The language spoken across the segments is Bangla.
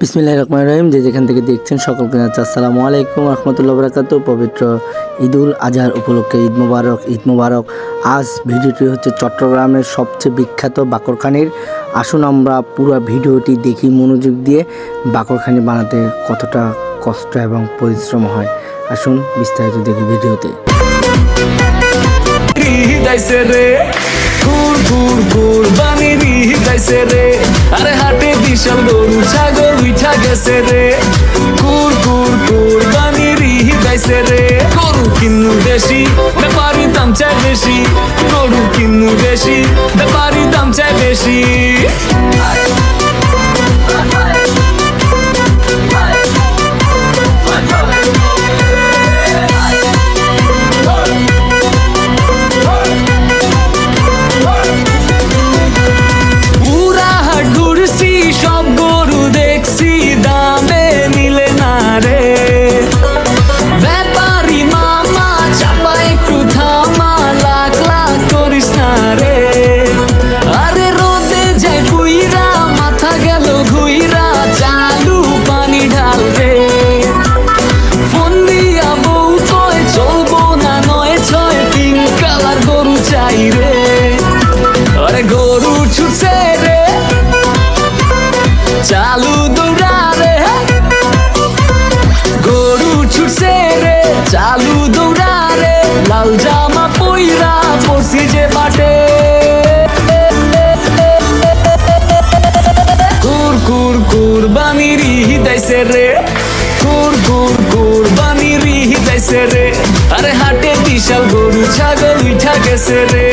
বিসমিল্লাহির রহমানির রহিম। যে যেখান থেকে দেখছেন সকলকে জানাচ্ছি আসসালামু আলাইকুম রাহমাতুল্লাহি ওয়া বারাকাতুহু। পবিত্র ঈদুল আজহার উপলক্ষে ঈদ মুবারক, ঈদ মুবারক। আজ ভিডিওটি হচ্ছে চট্টগ্রামের সবচেয়ে বিখ্যাত বাকরখানির। আসুন আমরা পুরো ভিডিওটি দেখি মনোযোগ দিয়ে, বাকরখানি বানাতে কতটা কষ্ট এবং পরিশ্রম হয়। আসুন বিস্তারিত দেখি ভিডিওতে। আরে হাটে বিশাল গরু ছাগল উঠা গেছে রে, কুর কুর কুরবানি রিহিদাইছে রে। গরু কিন্নু বেশি, ব্যাপারি দাম চাই বেশি। গরু কিন্নু বেশি, ব্যাপারি দাম চাই বেশি। গরু ছুটছে রে, চালু দৌড়া রে। গরু ছুটছে রে, চালু দৌড়া রে। লাল জামা পইরা পড়ছি যে বাটে। কুর কুর কুরবানি রিহিদাইছে রে, কুর কুর কুরবানি রিহিদাইছে রে। আরে হাটে বিশাল গরু ছাগল উঠা গেছে রে,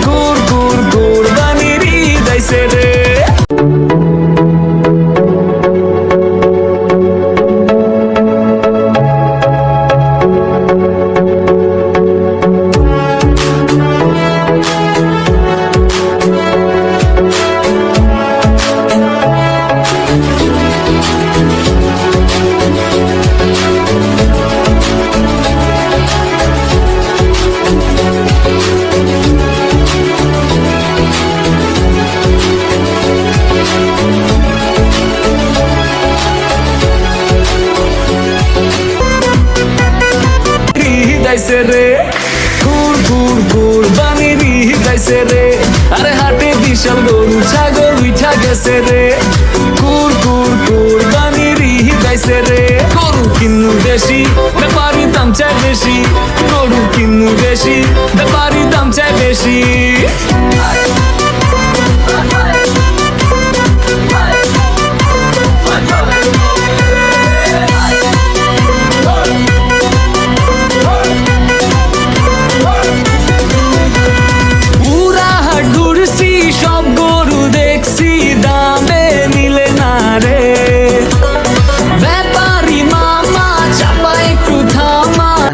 কুর কুর কুরবানি রিহিদাইছে রে। রে কুর কুর কুরবানি রিহিদাইছে রে। আরে হাটে বিশাল গরু ছাগল উঠা গেছে রে, কুর কুর কুরবানি রিহিদাইছে রে। গরু কিন্নু বেশি, ব্যাপারি দাম চাই বেশি। গরু কিন্নু বেশি, ব্যাপারি দাম চাই বেশি।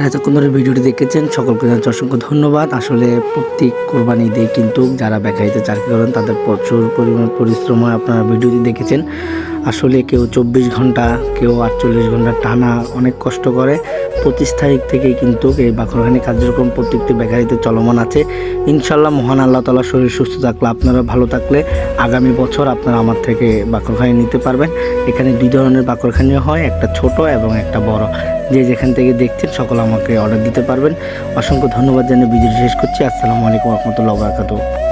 এতক্ষণ ধরে ভিডিওটি দেখেছেন সকলকে জানাচ্ছি অসংখ্য ধন্যবাদ। আসলে প্রত্যেক কোরবানি দিয়ে কিন্তু যারা বেকারিতে চাকরি করেন তাদের প্রচুর পরিমাণ পরিশ্রম হয়। আপনারা ভিডিওটি দেখেছেন। আসলে কেউ 24 ঘন্টা, কেউ 48 ঘন্টা টানা অনেক কষ্ট করে। 25 তারিখ থেকেই কিন্তু এই বাকরখানি কার্যক্রম প্রত্যেকটি বেকারিতে চলমান আছে। ইনশাল্লাহ মহান আল্লাহ তাআলা শরীর সুস্থ থাকলে, আপনারা ভালো থাকলে আগামী বছর আপনারা আমার থেকে বাকরখানি নিতে পারবেন। এখানে 2 ধরনের বাকরখানিও হয়, একটা ছোট এবং একটা বড়। যে যেখান থেকে দেখছেন সকলে আমাকে অর্ডার দিতে পারবেন। অসংখ্য ধন্যবাদ জানিয়ে ভিডিওটি শেষ করছি। আসসালামু আলাইকুম রাহমাতুল্লাহি ওয়া বারাকাতুহু।